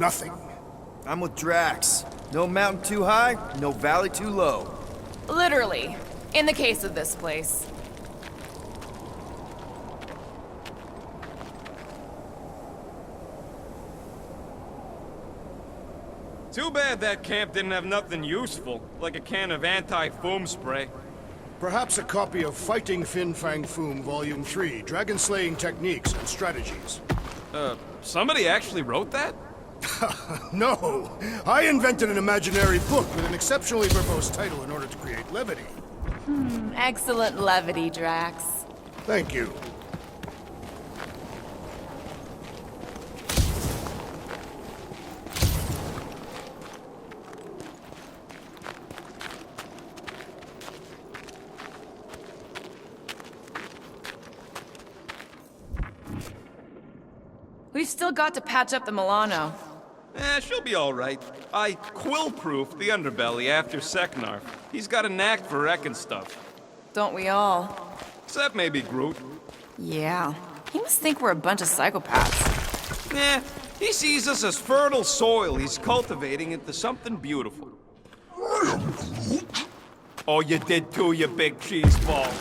Nothing. I'm with Drax. No mountain too high, no valley too low. Literally. In the case of this place. Too bad that camp didn't have nothing useful, like a can of anti-foam spray. Perhaps a copy of Fighting Fin Fang Foom Volume 3, Dragon Slaying Techniques and Strategies. Somebody actually wrote that? No! I invented an imaginary book with an exceptionally verbose title in order to create levity. Excellent levity, Drax. Thank you. We've still got to patch up the Milano. She'll be alright. I quill-proofed the underbelly after Seknarf. He's got a knack for wrecking stuff. Don't we all? Except maybe Groot. Yeah. He must think we're a bunch of psychopaths. He sees us as fertile soil he's cultivating into something beautiful. Oh, you did too, you big cheese ball.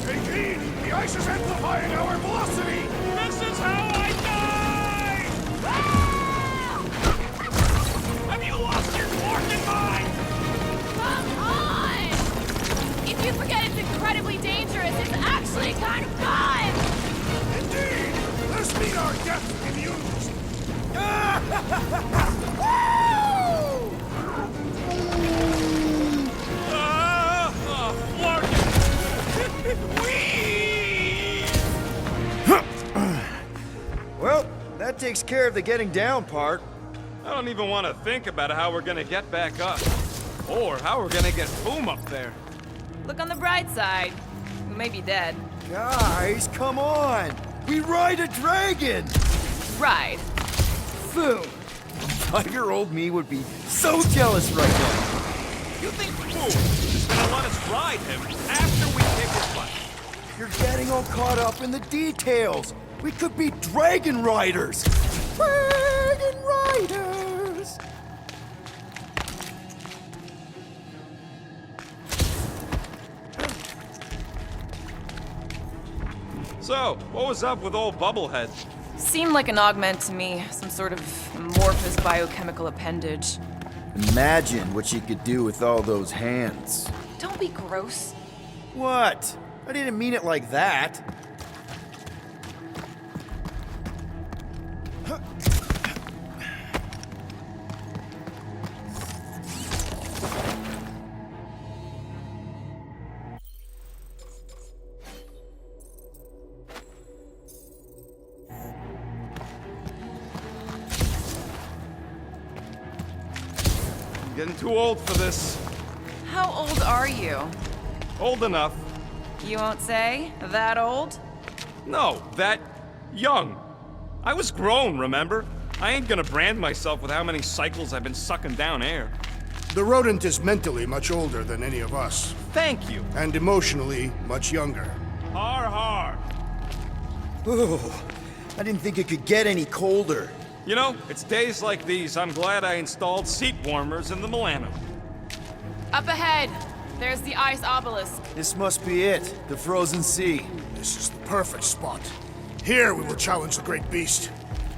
Take heed! The ice is amplifying our velocity! This is how I die! Have you lost your fucking mind? Come on! If you forget it's incredibly dangerous, it's actually kind of fun! Indeed! Let's meet our death immunes! Well, that takes care of the getting down part. I don't even want to think about how we're gonna get back up. Or how we're gonna get Boom up there. Look on the bright side. We may be dead. Guys, come on! We ride a dragon! Ride. Boom. 5-year-old me would be so jealous right now. You think Boom is gonna let us ride him after we kick his butt? You're getting all caught up in the details. We could be dragon riders. Dragon riders! So, what was up with old Bubblehead? Seemed like an augment to me. Some sort of amorphous biochemical appendage. Imagine what she could do with all those hands. Don't be gross. What? I didn't mean it like that. Getting too old for this. How old are you? Old enough. You won't say? That old? No, that young. I was grown, remember? I ain't gonna brand myself with how many cycles I've been sucking down air. The rodent is mentally much older than any of us, Thank you. and emotionally much younger. Har har. Oh, I didn't think it could get any colder. You know, it's days like these I'm glad I installed seat warmers in the Milano. Up ahead. There's the ice obelisk. This must be it, the frozen sea. This is the perfect spot. Here we will challenge the great beast.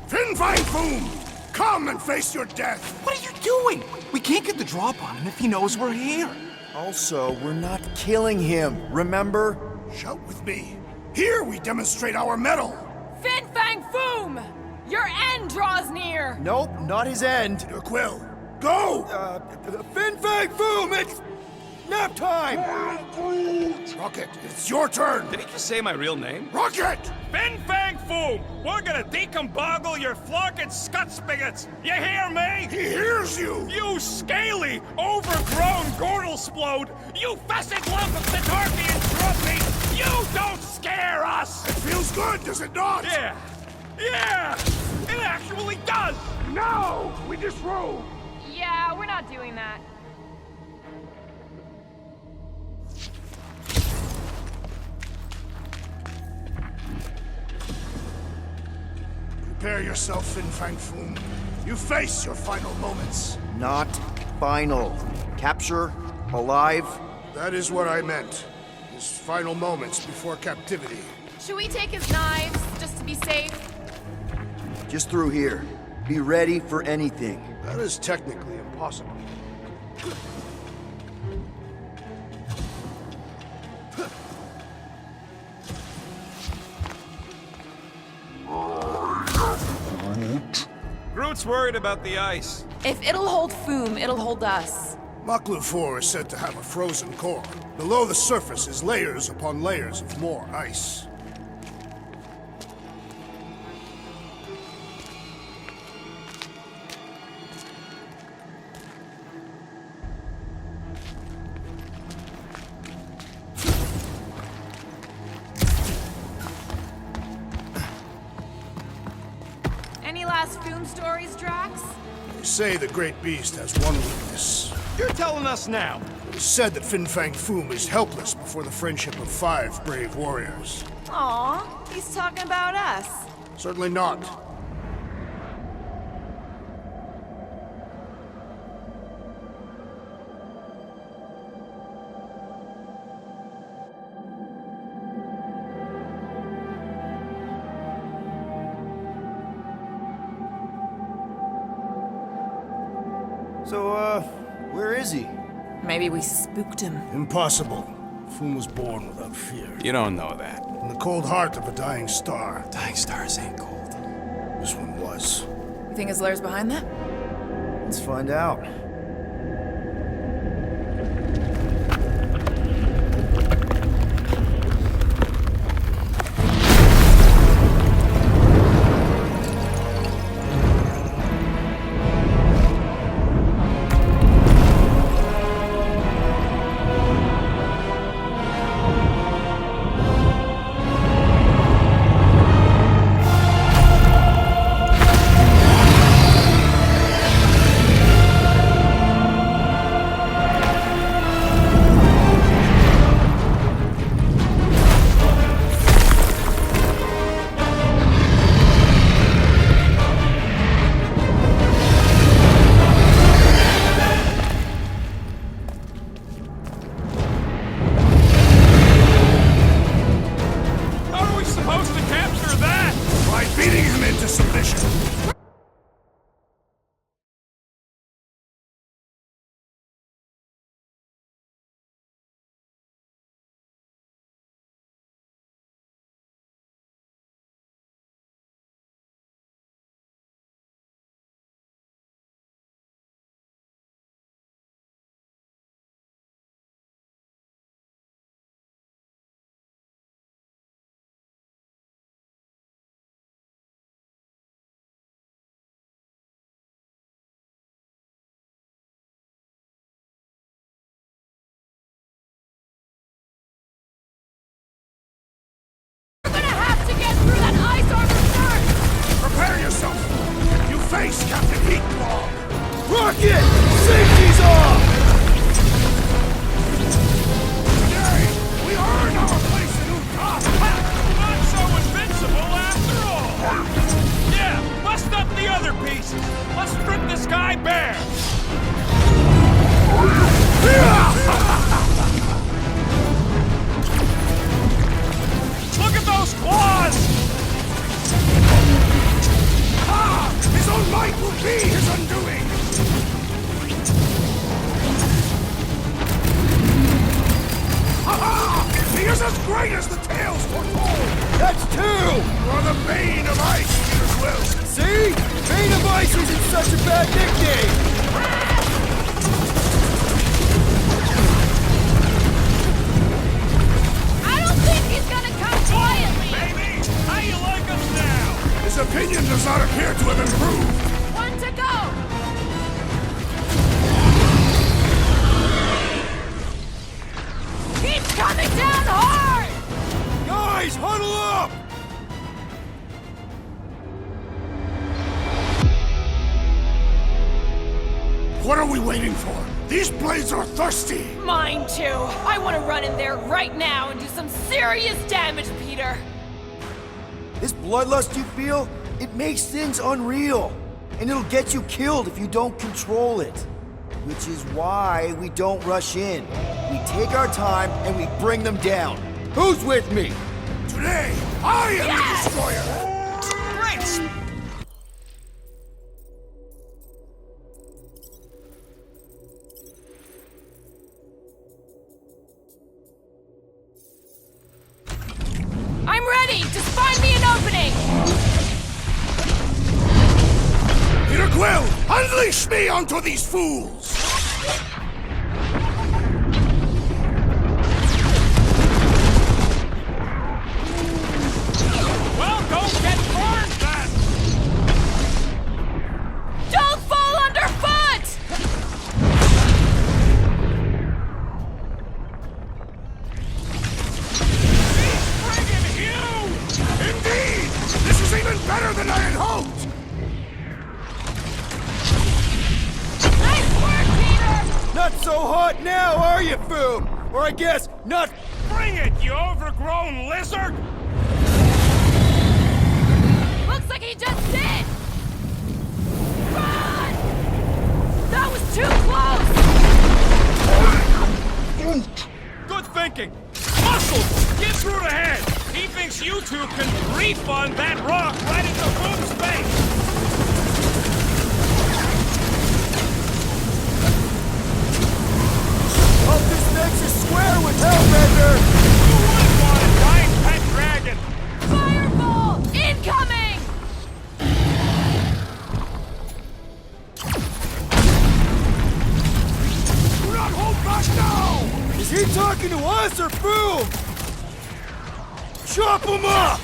Fin Fang Foom! Come and face your death! What are you doing? We can't get the drop on him if he knows we're here. Also, we're not killing him, remember? Shout with me. Here we demonstrate our mettle! Fin Fang Foom! Your end draws near! Nope, not his end. Your quill. Go! Fin Fang Foom, it's... Nap time! Rocket, it's your turn! Did he just say my real name? Rocket! Fin Fang Foom! We're gonna decomboggle your flunking scut spigots! You hear me? He hears you! You scaly, overgrown gordle-splode! You fessed lump of Sitarfian trophy! You don't scare us! It feels good, does it not? Yeah! Yeah! It actually does! No! We disrobe! Yeah, we're not doing that. Prepare yourself, Fin Fang Foom. You face your final moments. Not final. Capture, alive. That is what I meant. His final moments before captivity. Should we take his knives, just to be safe? Just through here. Be ready for anything. That is technically impossible. Groot's worried about the ice. If it'll hold Foom, it'll hold us. Maklu 4 is said to have a frozen core. Below the surface is layers upon layers of more ice. Any last Foom stories, Drax? They say the Great Beast has one weakness. You're telling us now. It is said that Fin Fang Foom is helpless before the friendship of 5 brave warriors. Aw, he's talking about us. Certainly not. So, where is he? Maybe we spooked him. Impossible. Foom was born without fear. You don't know that. In the cold heart of a dying star. Dying stars ain't cold. This one was. You think his lair's behind that? Let's find out. Prepare yourself! You face Captain Heatclaw! Rocket! Safety's off! Today, we earn our place in Utah! Not so invincible after all! Yeah, bust up the other pieces! Let's strip this guy bare! Look at those claws! His own might will be his undoing! Ha-ha! He is as great as the tales foretold! That's 2! You are the bane of ice, Peter Will! See? Bane of Ice isn't such a bad nickname! What are we waiting for? These blades are thirsty! Mine too. I want to run in there right now and do some serious damage, Peter. This bloodlust you feel, it makes things unreal. And it'll get you killed if you don't control it. Which is why we don't rush in. We take our time and we bring them down. Who's with me? Today, I am Yes! the destroyer! Great! I'm ready! Just find me an opening! Peter Quill, unleash me onto these fools! Well, don't get burned then! Don't fall underfoot! Friggin' huge! Indeed! This is even better than I had hoped! Nice work, Peter! Not so hot now, are you, Boom? Or I guess, not. Bring it, you overgrown lizard! Looks like he just did! Run! That was too close! Good thinking! Muscles! Get through the head! He thinks you two can refund that rock right into Boom's face! Hope this makes you swear with Hellbender! Who wouldn't want a giant pet dragon? Fireball! Incoming! Do not hold back now! Is he talking to us or Boom? Chop him up!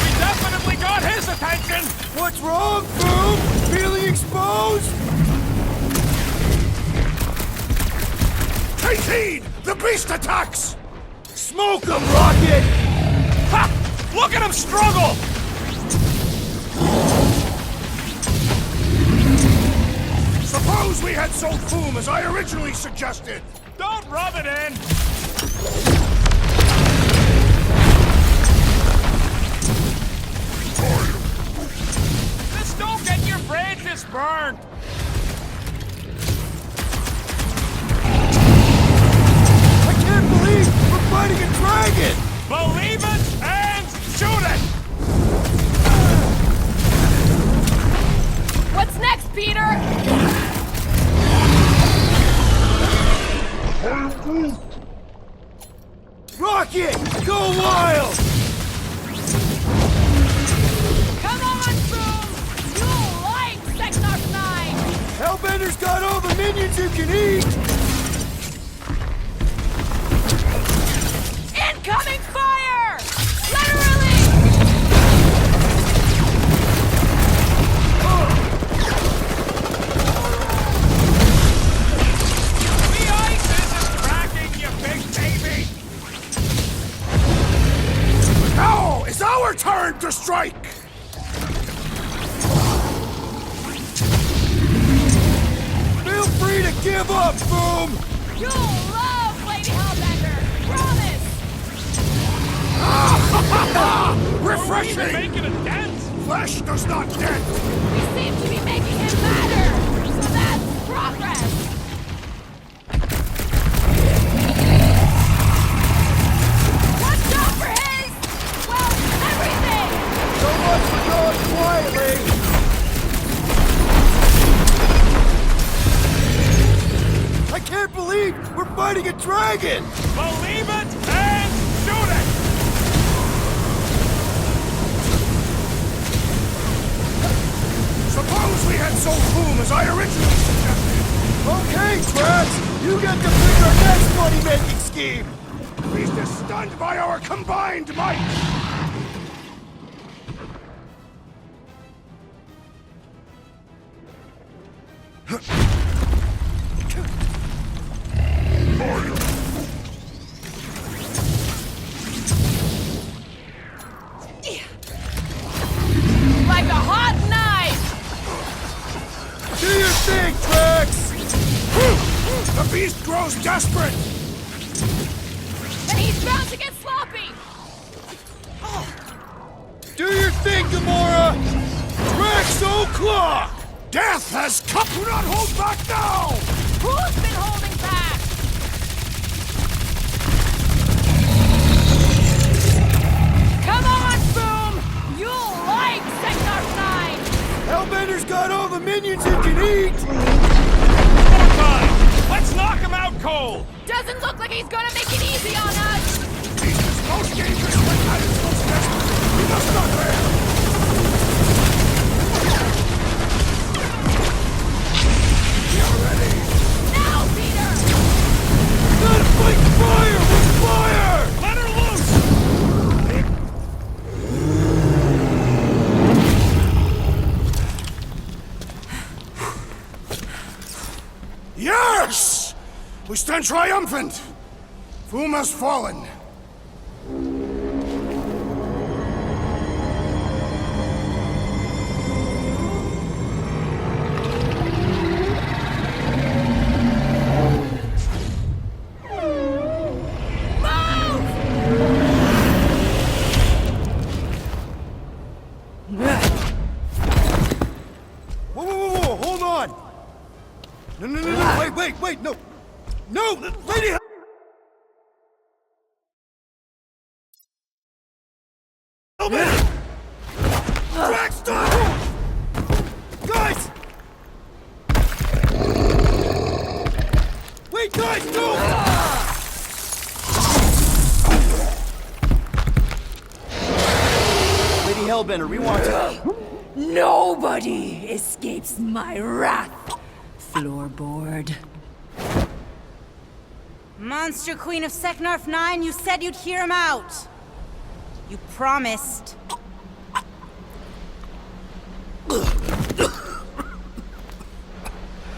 We definitely got his attention! What's wrong, Boom? Feeling exposed? Take heed! The beast attacks! Smoke him, Rocket! Ha! Look at him struggle! Suppose we had sold Foom as I originally suggested! Don't rub it in! Just don't get your branches burned! I can't believe we're fighting a dragon! Believe it and shoot it! What's next, Peter? Rocket, go wild! Come on, Boom! You'll like Sector 9! Hellbender's got all the minions you can eat! Incoming fire! Literally! The ice isn't cracking, you big baby! Now is our turn to strike! Feel free to give up, Boom! You'll love Lady Hellbender! Promise! Refreshing! Making a dent! Flesh does not dent! We seem to be making him better! So that's progress! Watch out for his... well, everything! So much for going quietly! I can't believe we're fighting a dragon! Believe it and shoot it! Suppose we had sold Foom as I originally suggested! Okay, Trax, you get to pick our next money-making scheme! Beast is stunned by our combined might! Like a hot knife! The beast grows desperate! And he's bound to get sloppy! Do your thing, Gamora! Rex O'Clock! Death has come! Do not hold back now! Who's been holding back? Come on, Boom! You'll like Sector 9! Hellbender's got all the minions he can eat! Fine. Let's knock him out cold! Doesn't look like he's gonna make it easy on us! Beast is most dangerous when at its most desperate! We must not fail! We are ready! Now, Peter! Gotta fight fire with fire! Let her loose! Yes! We stand triumphant! Foom has fallen. Whoa, hold on! No, wait, no! No, Lady Hellbender! Drax, stop! Guys! Wait, guys, no! Lady Hellbender, we want to... Nobody escapes my wrath, floorboard. Monster Queen of Seknarf 9, you said you'd hear him out. You promised.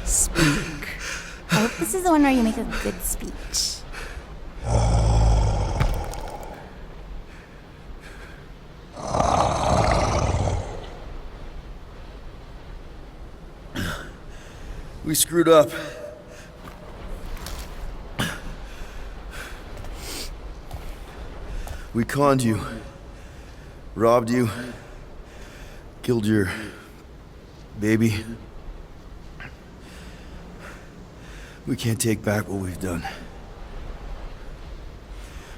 Speak. I hope this is the one where you make a good speech. We screwed up. We conned you, robbed you, killed your baby. We can't take back what we've done.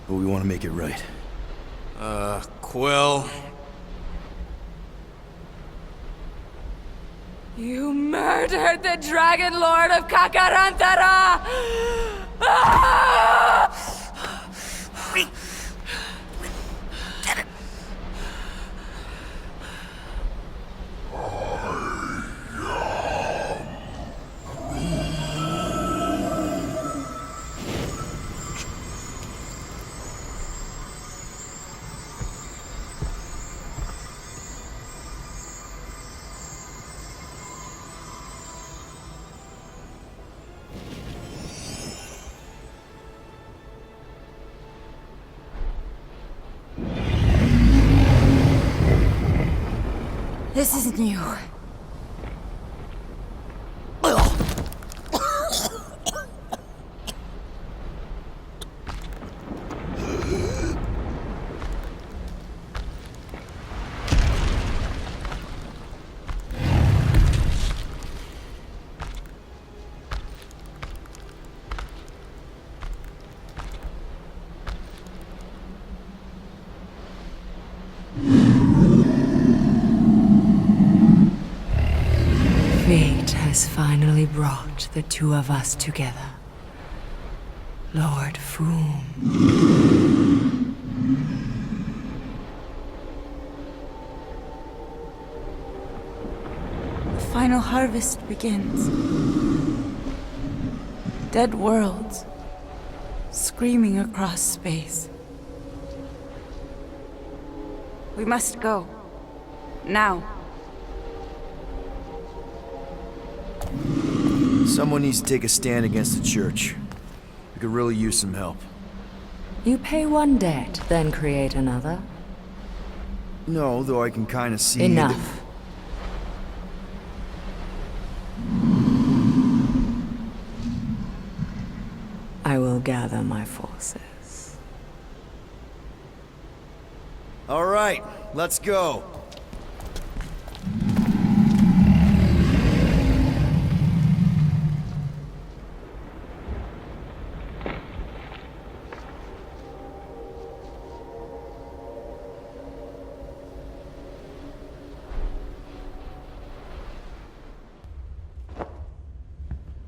But we want to make it right. Quill. You murdered the Dragon Lord of Kakarantara! Ah! This isn't you. Fate has finally brought the two of us together. Lord Foom. The final harvest begins. Dead worlds, screaming across space. We must go. Now. Someone needs to take a stand against the church. We could really use some help. You pay one debt, then create another. No, though I can kind of see... Enough. gather my forces. All right, let's go.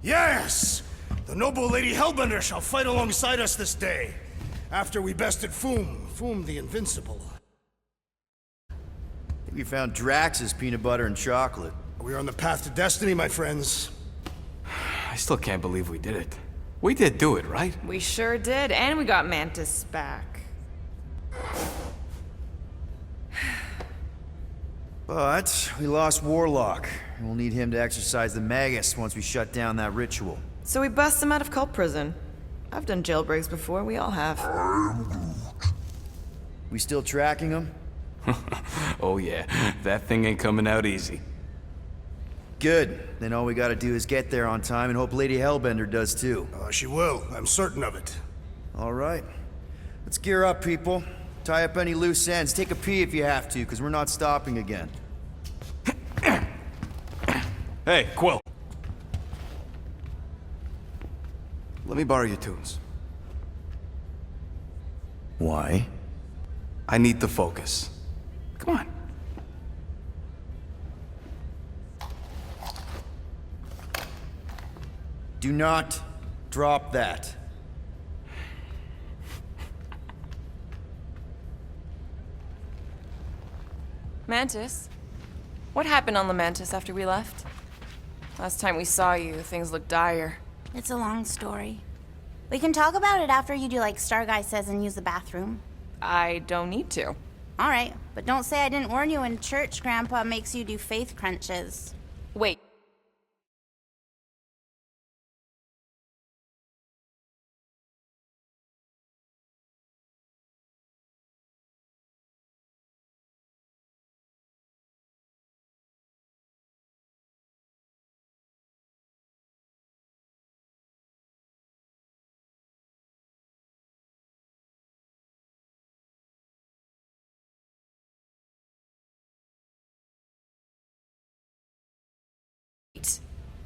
Yes! The noble Lady Hellbender shall fight alongside us this day. After we bested Foom the Invincible. We found Drax's peanut butter and chocolate. We are on the path to destiny, my friends. I still can't believe we did it. We did do it, right? We sure did, and we got Mantis back. But we lost Warlock. We'll need him to exercise the Magus once we shut down that ritual. So we bust him out of cult prison. I've done jailbreaks before, we all have. We still tracking him? Oh yeah, that thing ain't coming out easy. Good. Then all we gotta do is get there on time and hope Lady Hellbender does too. She will. I'm certain of it. All right. Let's gear up, people. Tie up any loose ends. Take a pee if you have to, because we're not stopping again. Hey, Quill. Let me borrow your tunes. Why? I need the focus. Come on. Do not drop that. Mantis? What happened on the Mantis after we left? Last time we saw you, things looked dire. It's a long story. We can talk about it after you do like Star Guy says and use the bathroom. I don't need to. All right, but don't say I didn't warn you in church Grandpa makes you do faith crunches. Wait.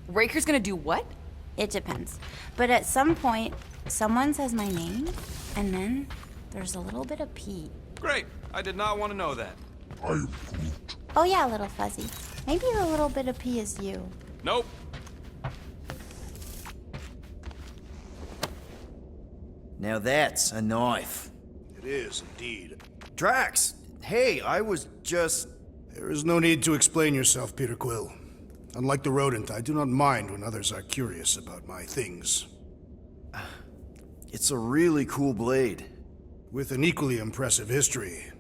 Raker's gonna do what? It depends. But at some point, someone says my name, and then there's a little bit of pee. Great. I did not want to know that. Oh yeah, little fuzzy. Maybe the little bit of pee is you. Nope. Now that's a knife. It is indeed. Drax! Hey, I was just... There is no need to explain yourself, Peter Quill. Unlike the rodent, I do not mind when others are curious about my things. It's a really cool blade. With an equally impressive history.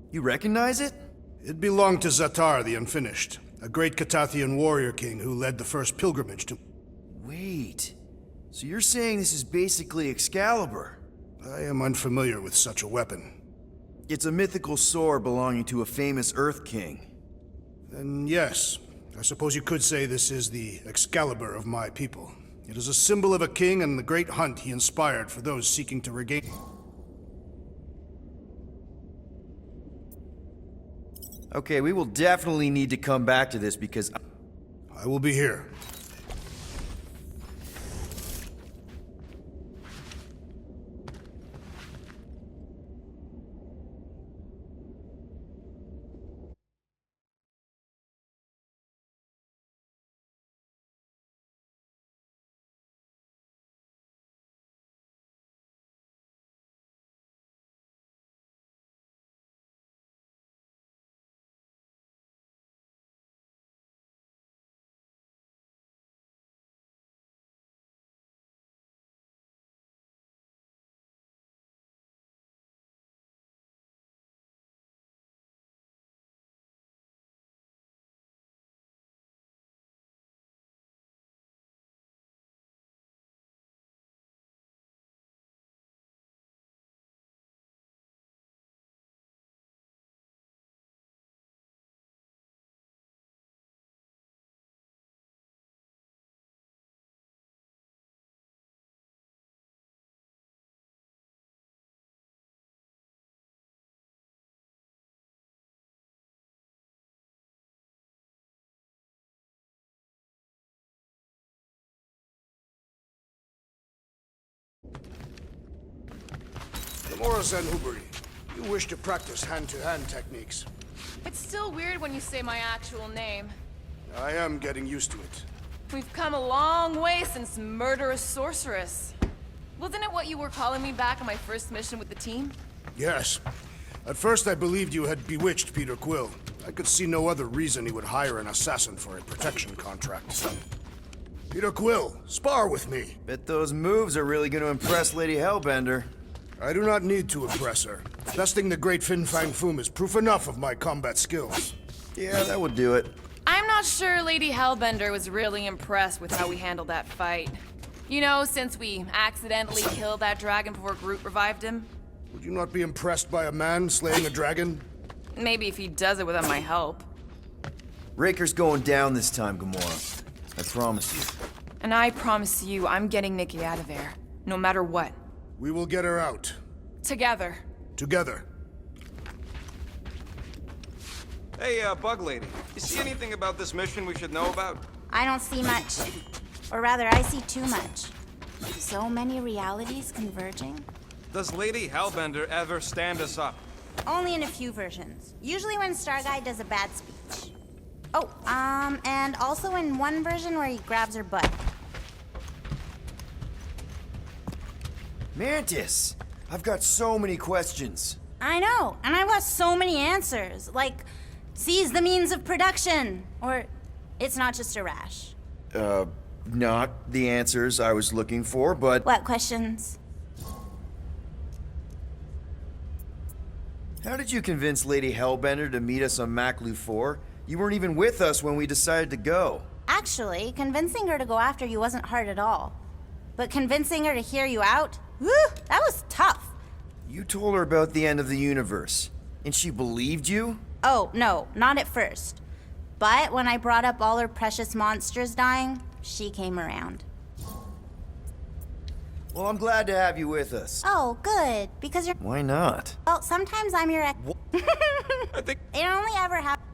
You recognize it? It belonged to Zatar the Unfinished, a great Catathian warrior king who led the first pilgrimage to... Wait. So you're saying this is basically Excalibur? I am unfamiliar with such a weapon. It's a mythical sword belonging to a famous Earth King. Then yes, I suppose you could say this is the Excalibur of my people. It is a symbol of a king and the great hunt he inspired for those seeking to regain... Okay, we will definitely need to come back to this because... I will be here. Gamora Zanhubari, you wish to practice hand-to-hand techniques. It's still weird when you say my actual name. I am getting used to it. We've come a long way since Murderous Sorceress. Wasn't it what you were calling me back on my first mission with the team? Yes. At first I believed you had bewitched Peter Quill. I could see no other reason he would hire an assassin for a protection contract. Peter Quill, spar with me. Bet those moves are really gonna impress Lady Hellbender. I do not need to impress her. Besting the great Fin Fang Foom is proof enough of my combat skills. Yeah, that would do it. I'm not sure Lady Hellbender was really impressed with how we handled that fight. You know, since we accidentally killed that dragon before Groot revived him. Would you not be impressed by a man slaying a dragon? Maybe if he does it without my help. Raker's going down this time, Gamora. I promise you. And I promise you, I'm getting Nikki out of there. No matter what. We will get her out. Together. Together. Hey, Bug Lady, you see anything about this mission we should know about? I don't see much. Or rather, I see too much. So many realities converging. Does Lady Hellbender ever stand us up? Only in a few versions. Usually when Star Guy does a bad speech. Oh, and also in one version where he grabs her butt. Mantis! I've got so many questions. I know, and I've got so many answers. Like, seize the means of production. Or, it's not just a rash. Not the answers I was looking for, but... What questions? How did you convince Lady Hellbender to meet us on Maklu 4? You weren't even with us when we decided to go. Actually, convincing her to go after you wasn't hard at all. But convincing her to hear you out? Whew, that was tough. You told her about the end of the universe, and she believed you? Oh, no, not at first. But when I brought up all her precious monsters dying, she came around. Well, I'm glad to have you with us. Oh, good, because you're... Why not? Well, sometimes I'm your ex... I think... It only ever happens...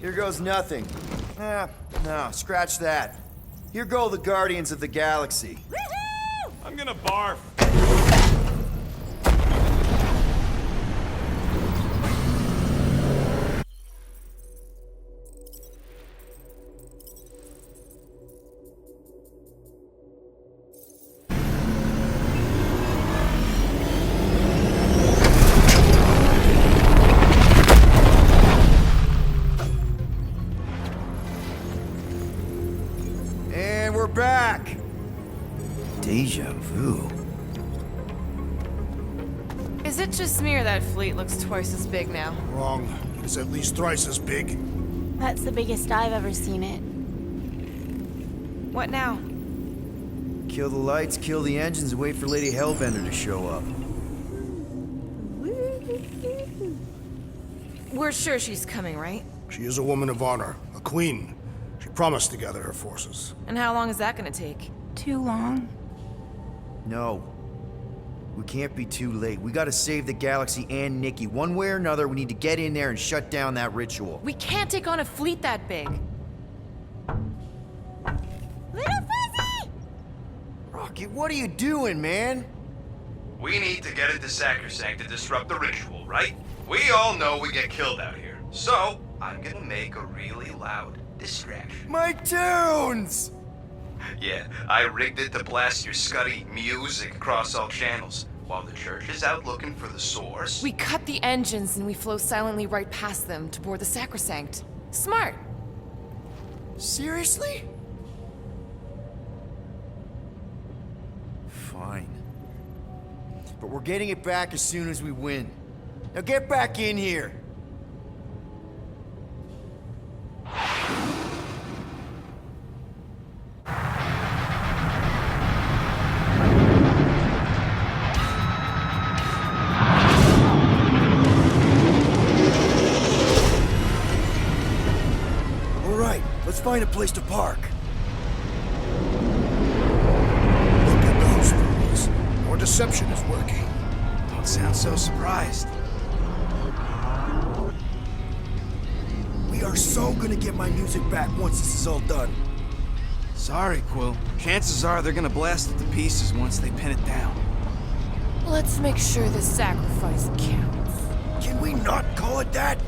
Here goes nothing. No, scratch that. Here go the Guardians of the Galaxy. Woohoo! I'm gonna barf. And we're back. Deja vu. Is it just me or that fleet looks twice as big now? Wrong. It is at least thrice as big. That's the biggest I've ever seen it. What now? Kill the lights, kill the engines, and wait for Lady Hellbender to show up. We're sure she's coming, right? She is a woman of honor, a queen. She promised to gather her forces. And how long is that gonna take? Too long. No. We can't be too late. We gotta save the galaxy and Nikki. One way or another, we need to get in there and shut down that ritual. We can't take on a fleet that big. Little Fuzzy! Rocket, what are you doing, man? We need to get into Sacrosanct to disrupt the ritual, right? We all know we get killed out here. So, I'm gonna make a really loud distraction. My tunes! Yeah, I rigged it to blast your scuddy music across all channels, while the church is out looking for the source. We cut the engines and we flow silently right past them to board the Sacrosanct. Smart. Seriously? Fine. But we're getting it back as soon as we win. Now get back in here! Let's find a place to park. Look at those fools. Our deception is working. Don't sound so surprised. We are so gonna get my music back once this is all done. Sorry, Quill. Chances are they're gonna blast it to pieces once they pin it down. Let's make sure this sacrifice counts. Can we not call it that?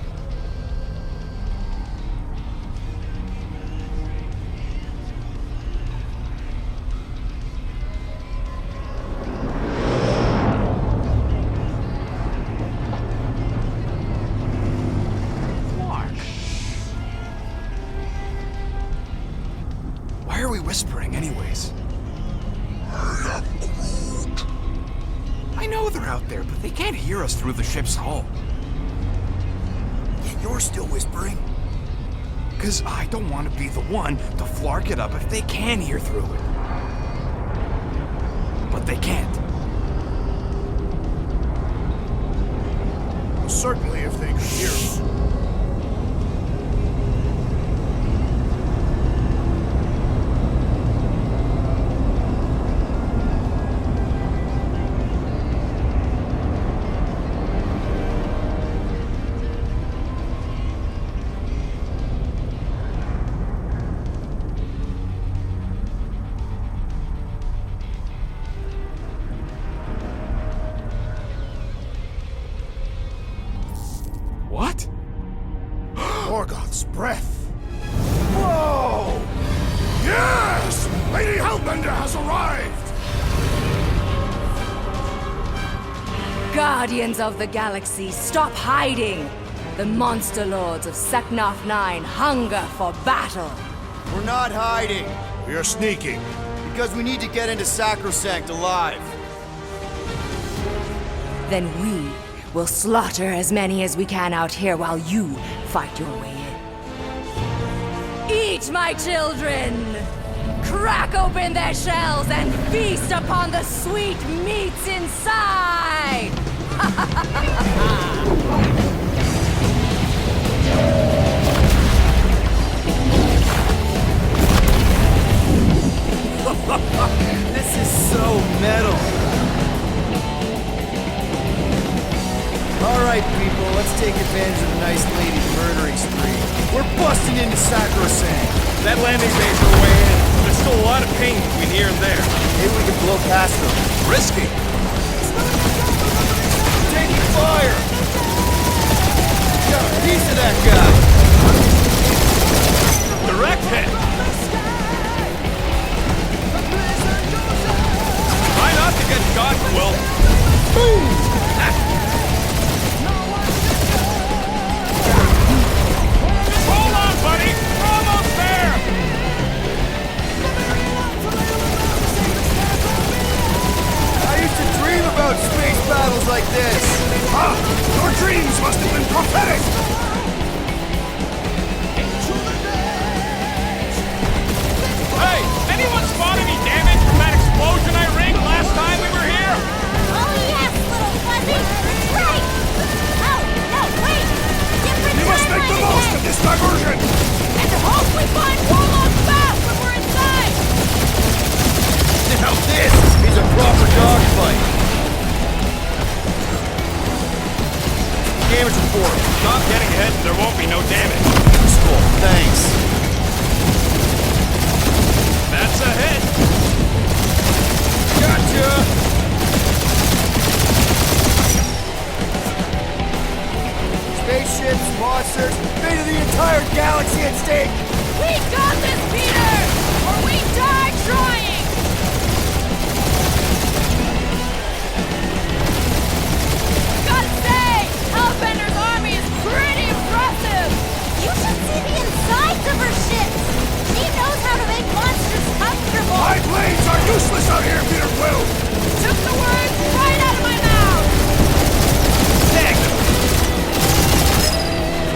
Why are we whispering anyways? I know they're out there, but they can't hear us through the ship's hull. Yet you're still whispering. Because I don't want to be the one to flark it up if they can hear through it. But they can't. Certainly if they could hear us. What? Morgoth's breath. Whoa! Yes! Lady Hellbender has arrived! Guardians of the Galaxy, stop hiding! The monster lords of Seknarf 9 hunger for battle! We're not hiding. We are sneaking. Because we need to get into Sacrosanct alive. Then we will slaughter as many as we can out here while you fight your way in. Eat, my children! Crack open their shells and feast upon the sweet meats inside! This is so metal. Alright, people, let's take advantage of the nice lady's murdering spree. We're busting into Sacrosanct. That landing bay's our way in. There's still a lot of pain between here and there. Maybe we can blow past them. Risky. Taking fire! Got a piece of that guy! Direct hit. Try not to get shot, Quill. Boom! Hold on, buddy. We're almost there. I used to dream about space battles like this! Ah! Your dreams must have been prophetic! Hey, anyone spot any damage from that explosion I rigged last time we were here? Oh yes, little fuzzy! Right! Oh, no, wait! Different We must make the most of this diversion! And hope we find Warlock fast when we're inside! Now this is a proper dogfight! Damage report. Stop getting ahead and there won't be no damage. Useful, thanks. That's a hit. Gotcha! Spaceships, monsters, fate of the entire galaxy at stake! We got this, Peter! Or we die trying! Gotta say, Hellbender's army is pretty impressive! You should see the insides of her ships! She knows how to make monsters comfortable! My blades are useless out here, Peter Quill! Took the words right out of my mouth!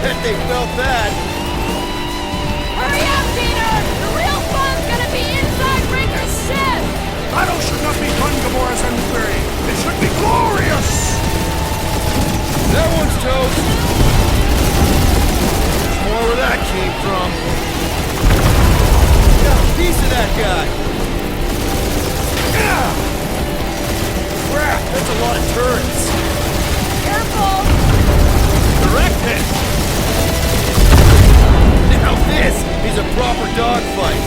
Bet they felt that. Hurry up, Peter! The real fun's gonna be inside Ringer's ship! Battle should not be fun, Gamora's and Query. It should be glorious! That one's toast. More where that came from. Got a piece of that guy. Yeah! Crap, that's a lot of turrets. Careful! Direct hit. Now this is a proper dogfight.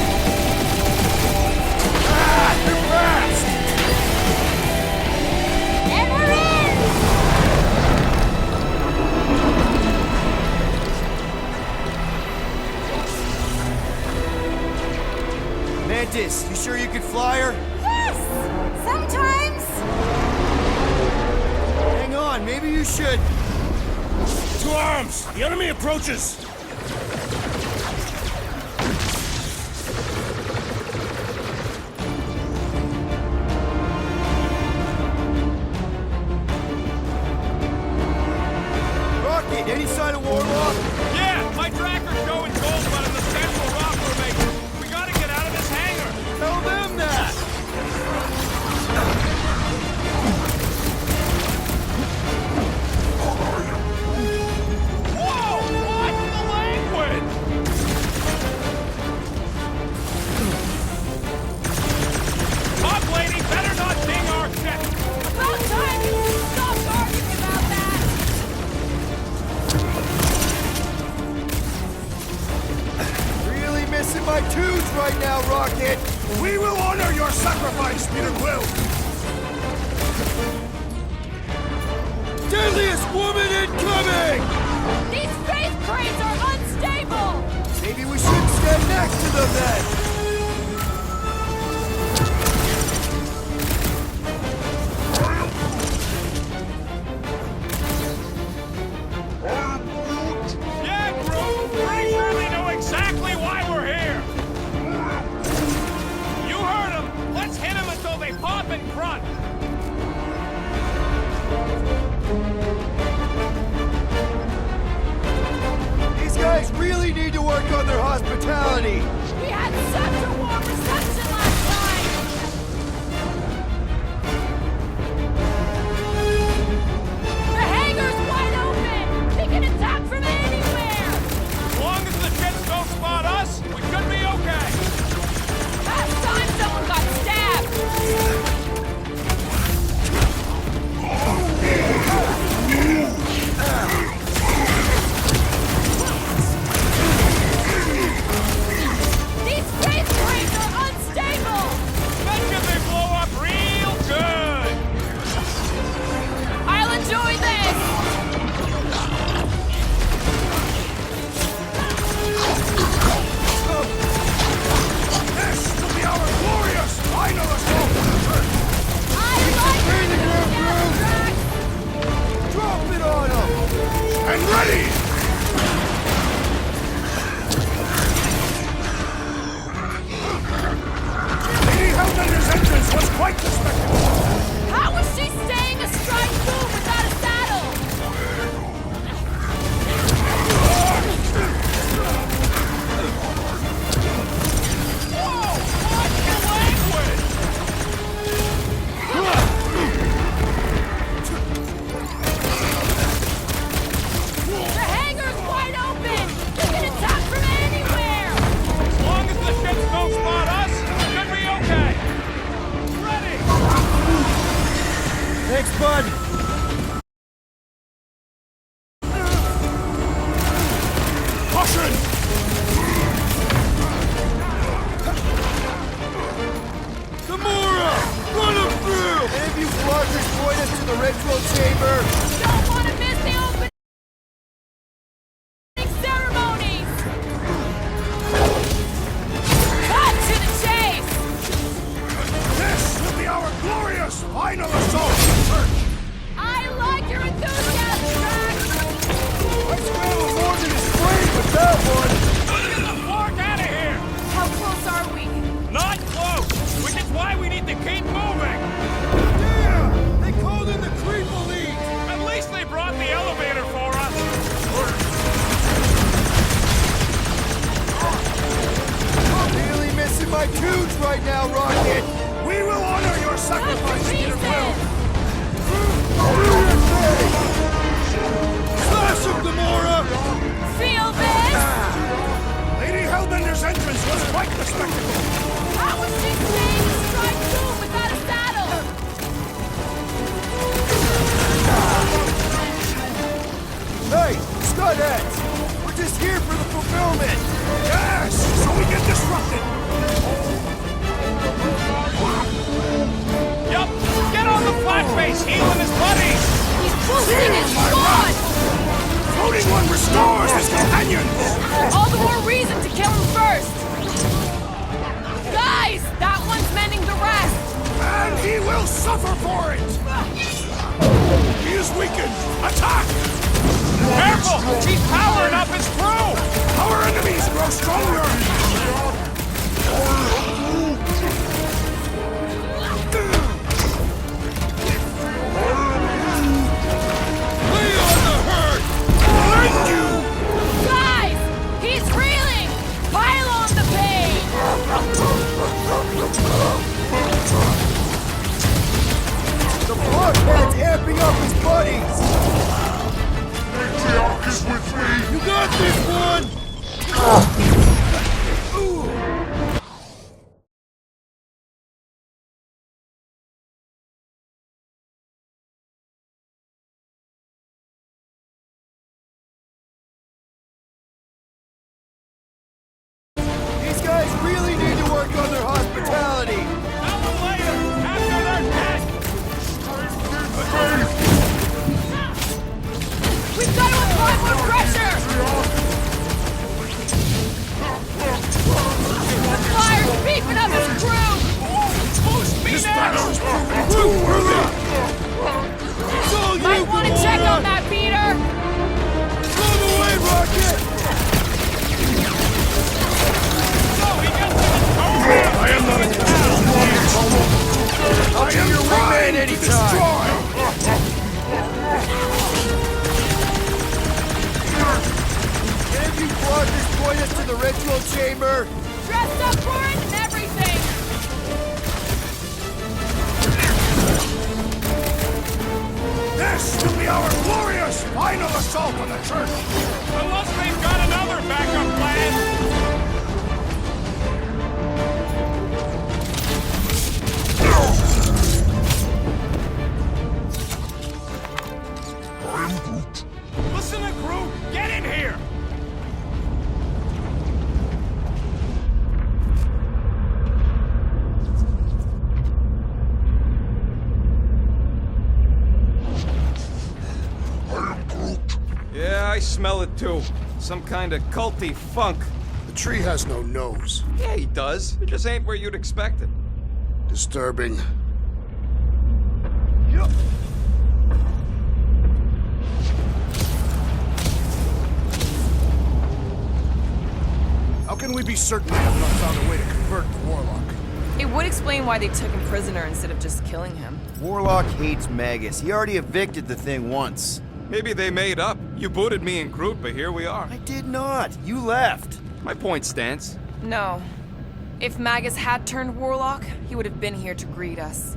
hostess. You sure you could fly her? Yes! Sometimes! Hang on, maybe you should. To arms! The enemy approaches! Rocket, any sign of Warlock? Yeah, my tracker's showing gold but in the central rock formation. We gotta get out of this hangar. Tell them that! Whoa! What's the language? Top lady, better not ding our ship. About time you stopped arguing about that! Really missing my tunes right now, Rocket! We will honor your sacrifice, Peter Quill! Deadliest woman incoming! These faith crates are unstable! Maybe we should stand next to them then! Yeah, Groot! Pretty sure they know exactly why we're here! You heard them! Let's hit them until they pop and crunch! These guys really need to work on their hospitality! We had such a warm reception last night! The hangar's wide open! They can attack from anywhere! As long as the ships don't spot us, we should be okay! Last time someone got stabbed! These faith crates are unstable! Bet you they blow up real good! I'll enjoy this! This will be our glorious final assault! I like Bring the group, Jack! Drop it on them! And ready! Lady Hellbender's entrance was quite the spectacle! How was she staying astride boom without a saddle? Whoa! What's the language? The hangar's wide open! They can attack from anywhere! As long as the ships don't spot us, we should be okay! Ready! Thanks, bud! Caution! Gamora! Run them through! Any of you floggers point us to the ritual chamber? Don't want to miss the opening ceremonies! Cut to the chase! This will be our glorious final assault! Church! I like your enthusiasm, Drax! I scrambled more than his brain with that one! Let's get the fork out of here! How close are we? Not close! Which is why we need to keep moving! Yeah! They called in the creep elite! At least they brought the elevator for us! Really missing my tunes right now, Rocket! We will honor your sacrifice, Peter Quill! Slash him, Gamora! Feel this? Lady Hellbender's entrance was quite the spectacle! How was she staying astride boom without a saddle? Hey, Stud-Heads! We're just here for the fulfillment! Yes! So we get disrupted! Yup! Get on the flat face, healing his buddies! He's boosting his squad! Floating one restores his companions! All the more reason to kill him first! Guys, that one's mending the rest. And he will suffer for it! He is weakened! Attack! Careful! He's powering up his crew! Our enemies grow stronger! Lay on the herd! Thank you! Guys, he's reeling. Pile on the pain. The blockhead's amping up his buddies! Matriarch is with me! You got this one! These guys really need to work on their hospitality! Tell them later, after they're dead! We've got to apply more pressure. The fire's beefing up his crew. This battle is proving too worthy! Might want to check on that, Peter. Move away, Rocket! I am not a I'll be your wingman anytime! Can't you blockers point us to the ritual chamber? Dressed up for it and everything. This will be our glorious final assault on the church! Unless they've got another backup plan! Listen to Groot! Get in here! Yeah, I smell it too. Some kind of culty funk. The tree has no nose. Yeah, he does. It just ain't where you'd expect it. Disturbing. How can we be certain they have not found a way to convert the Warlock? It would explain why they took him prisoner instead of just killing him. Warlock hates Magus. He already evicted the thing once. Maybe they made up. You booted me and Groot, but here we are. I did not. You left. My point stands. No. If Magus had turned Warlock, he would have been here to greet us.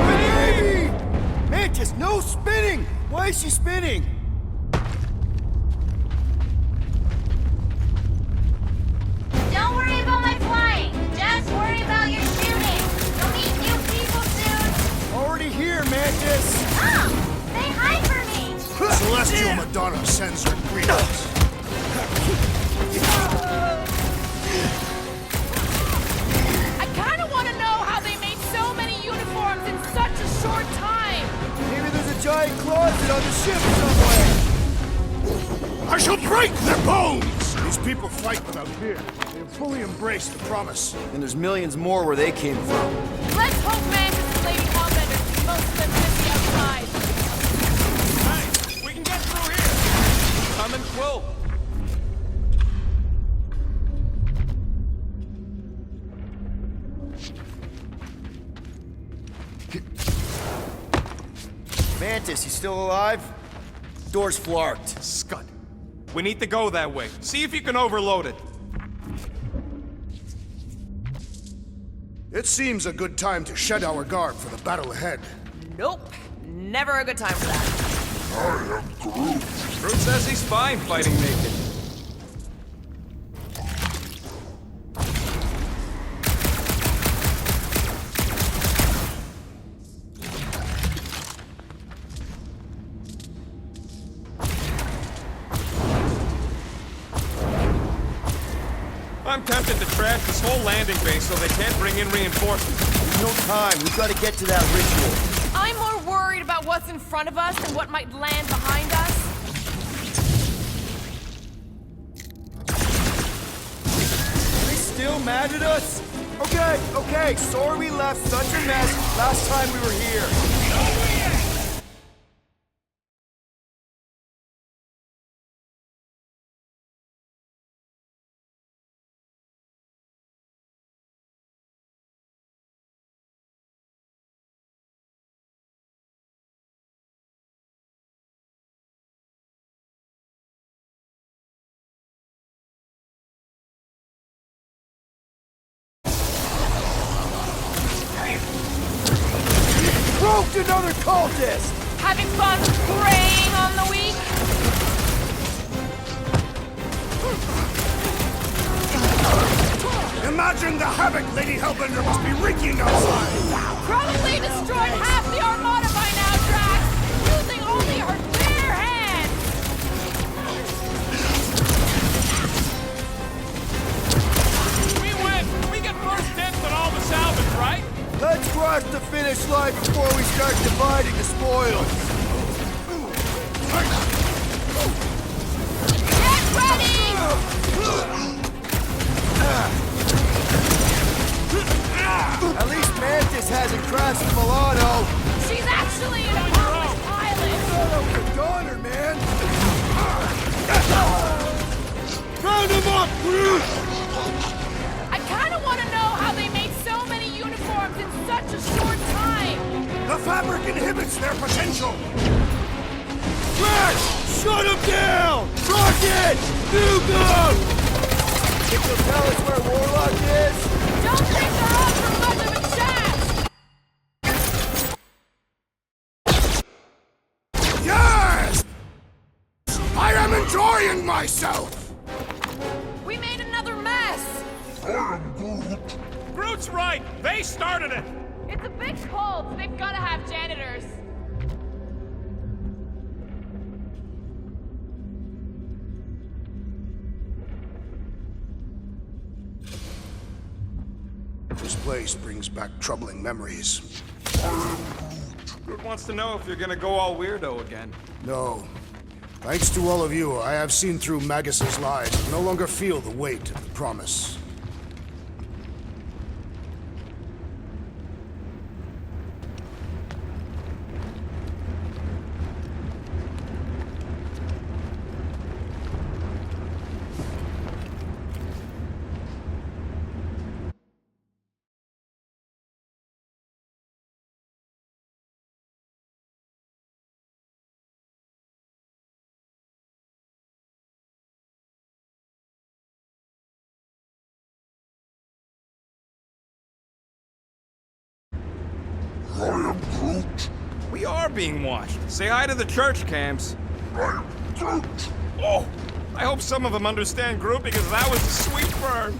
Baby! Mantis, no spinning! Why is she spinning? Don't worry about my flying. Just worry about your shooting. You'll meet new people soon. Already here, Mantis! Oh, say hi for me. Celestial Madonna sends her greetings. I kind of want to know how they made so many uniforms in such a short time. Maybe there's a giant closet on the ship somewhere! I shall break their bones! These people fight without fear. They have fully embraced the promise. And there's millions more where they came from. Let's hope Mantis and Lady Hellbender keep most of them busy outside. Hey, we can get through here. Come and Quill. Mantis, you still alive? Door's flarked. Scud. We need to go that way. See if you can overload it. It seems a good time to shed our garb for the battle ahead. Nope. Never a good time for that. Groot says he's fine fighting naked. I'm tempted to trash this whole landing base so they can't bring in reinforcements. There's no time. We've got to get to that ritual. I'm more worried about what's in front of us than what might land behind us. Are they still mad at us? Okay, sorry we left such a mess last time we were here. Broke another cultist! Having fun preying on the weak? Imagine the havoc Lady Hellbender must be wreaking outside! Probably destroyed half the armada by now, Drax! Using only her bare hands! We win! We get first dibs on all the salvage, right? Let's cross the finish line before we start dividing the spoils. Get ready! At least Mantis hasn't crashed the Milano. She's actually an accomplished pilot! You're goner, man. Round him up, Groot! I kinda wanna know how they made so many uniforms in such a short time! The fabric inhibits their potential! Drax! Shut him down! Rocket! Nuke him! Think you'll tell us where Warlock is? Don't think they're up for much of a chat! Yes! I am enjoying myself! We made another mess! Groot's right! They started it! It's a big cult. They've gotta have janitors. This place brings back troubling memories. Groot wants to know if you're gonna go all weirdo again. No. Thanks to all of you, I have seen through Magus's lies and no longer feel the weight of the promise. We are being watched. Say hi to the church camps. Oh, I hope some of them understand Groot because that was a sweet burn.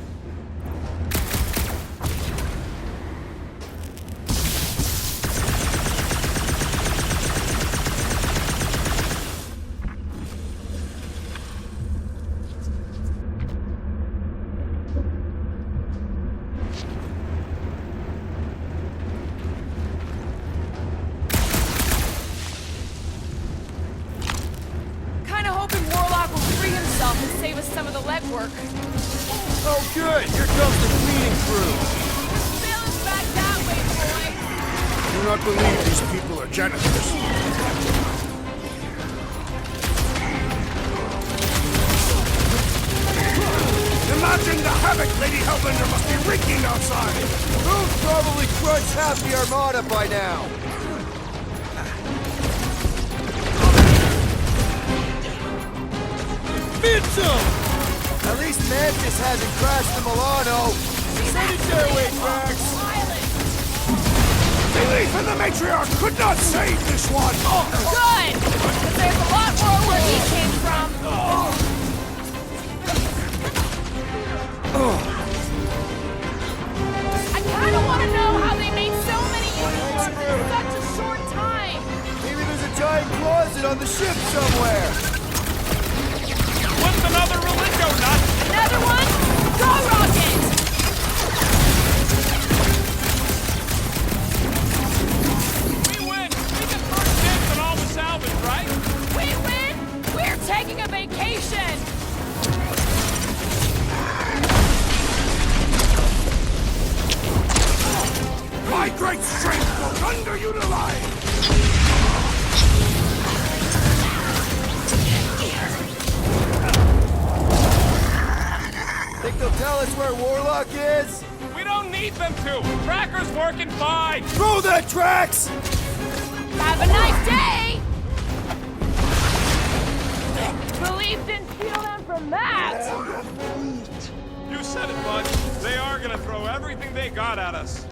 And save us some of the legwork. Oh, good! Here comes the cleaning crew! Sailing's back that way, boys! Do not believe these people are janitors. Imagine the havoc Lady Hellbender must be wreaking outside! Who's probably crunched half the armada by now? At least Mantis hasn't crashed the Milano. Send it their way, Drax. Belief in the matriarch could not save this one! Good! Because there's a lot more where he came from. I kind of want to know how they made so many uniforms in such a short time. Maybe there's a giant closet on the ship somewhere. What's another Relingo nut? Another one? Go Rocket! We win! My great strength will underutilize! Think they'll tell us where Warlock is? We don't need them to! Tracker's working fine! Throw that tracks! Have a nice day! Police didn't steal them from that! You said it, bud. They are gonna throw everything they got at us.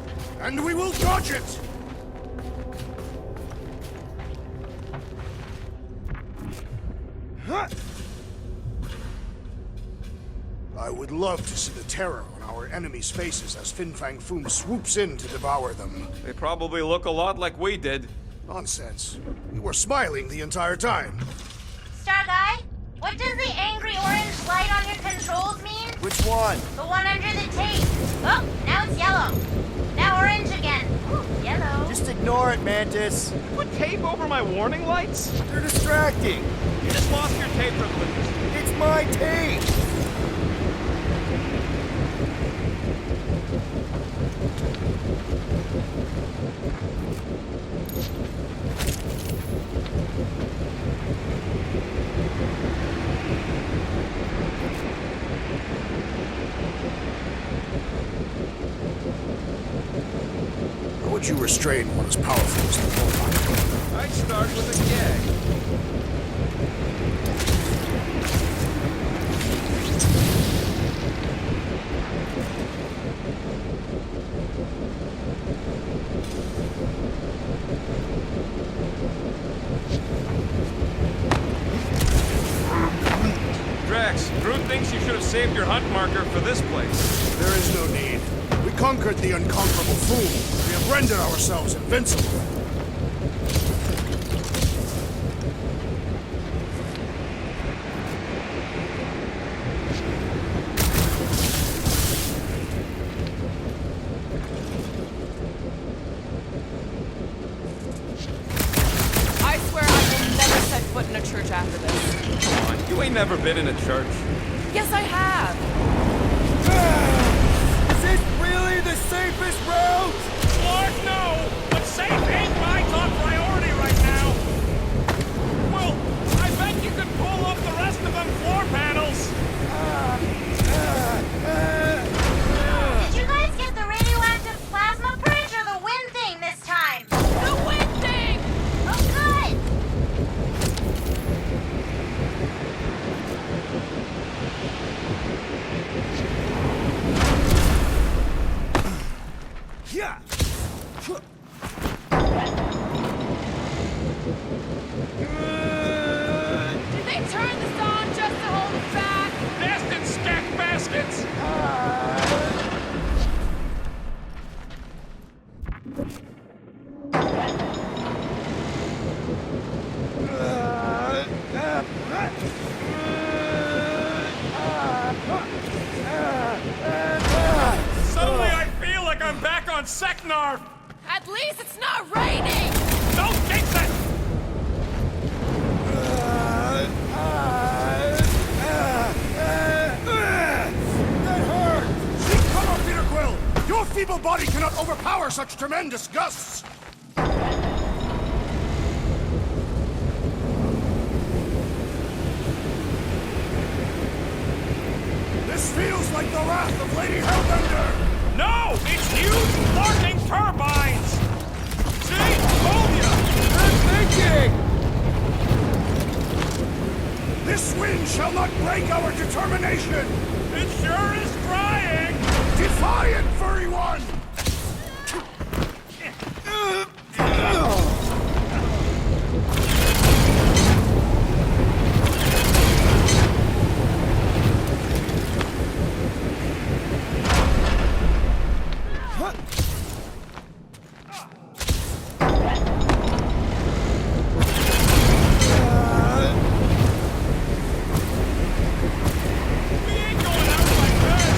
And we will dodge it! I would love to see the terror on our enemies' faces as Fin Fang Foom swoops in to devour them. They probably look a lot like we did. Nonsense. We were smiling the entire time. Star Guy, what does the angry orange light on your controls mean? Which one? The one under the tape. Oh, now it's yellow. Now orange again. Ooh, yellow. Just ignore it, Mantis. Put tape over my warning lights? They're distracting. You just lost your tape privileges. It's my tape. How would you restrain one as powerful as the Warlock? I'd start with a gag. Drax, Groot thinks you should have saved your hunt marker for this place. There is no need. We conquered the unconquerable Fool. We have rendered ourselves invincible. I swear I will never set foot in a church after this. Come on, you ain't never been in a church. Yes, I have. Is this really the safest route? Lord, no! But safe ain't my top priority right now! Well, I bet you could pull up the rest of them floor panels! Did you guys get the radioactive plasma purge or the wind thing this time? The wind thing! Oh, good! Yeah. Did they turn this on just to hold us back? Nested stack baskets! Suddenly I feel like I'm back on Seknarf! At least it's not raining! Don't jinx it! That hurt. See cover, Peter Quill! Your feeble body cannot overpower such tremendous gusts! This feels like the wrath of Lady Hellbender! No! It's huge larking turbines! See? Told ya! Good thinking. This wind shall not break our determination! It sure is trying! Defiant, furry one! We ain't going out like that!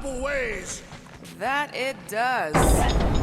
multiple ways. That it does.